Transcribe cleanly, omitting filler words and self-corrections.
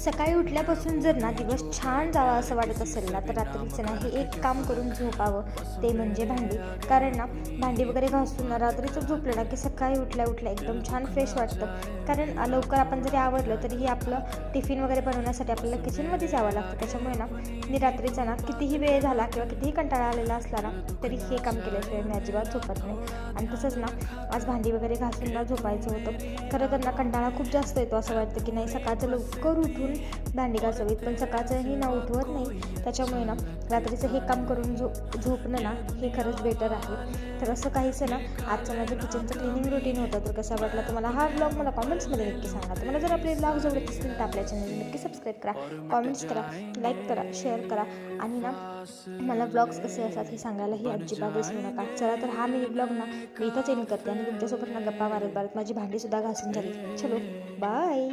सकाळी उठल्यापासून जर ना दिवस छान जावा असं वाटत असेल ना, तर रात्रीचं ना हे एक काम करून झोपावं, ते म्हणजे भांडी. कारण ना भांडी वगैरे घासून ना रात्रीचं झोपलं ना की सकाळी उठल्या उठल्या एकदम छान फ्रेश वाटतं. कारण लवकर आपण जरी आवरलं तरीही आपलं टिफिन वगैरे बनवण्यासाठी आपल्याला किचनमध्येच यावं लागतं. त्याच्यामुळे ना मी रात्रीचा ना कितीही वेळ झाला किंवा कितीही कंटाळा आलेला असला ना तरी हे काम केल्याशिवाय मी अजिबात झोपत नाही. आणि तसंच ना आज भांडी वगैरे घासून ना झोपायचं होतं. खरं तर ना कंटाळा खूप जास्त येतो, असं वाटतं की नाही सकाळचं लवकर उठून भांडी घासावीत, पण सकाळचंही ना उठवत नाही. त्याच्यामुळे ना रात्रीचं हे काम करून झोपणं ना हे खरंच बेटर आहे. तर असं काहीसं ना आजचं माझं किचनचं क्लिनिंग रुटीन होतं. तर कसा वाटला तुम्हाला हा व्लॉग मला कॉमेंट्समध्ये नक्की सांगा. तुम्हाला जर आपले व्लॉग आवडत असतील तर आपल्या चॅनल नक्की सबस्क्राईब करा, कॉमेंट्स करा, लाईक करा, शेअर करा आणि ना मला व्लॉग्स कसे असतात हे सांगायलाही अजिबात विसरू नका. चला तर हा मिनी व्लॉग ना मी इथंच एंड करते आणि तुमच्यासोबत ना गप्पा मारत माझी भांडीसुद्धा घासून झाली. चलो बाय.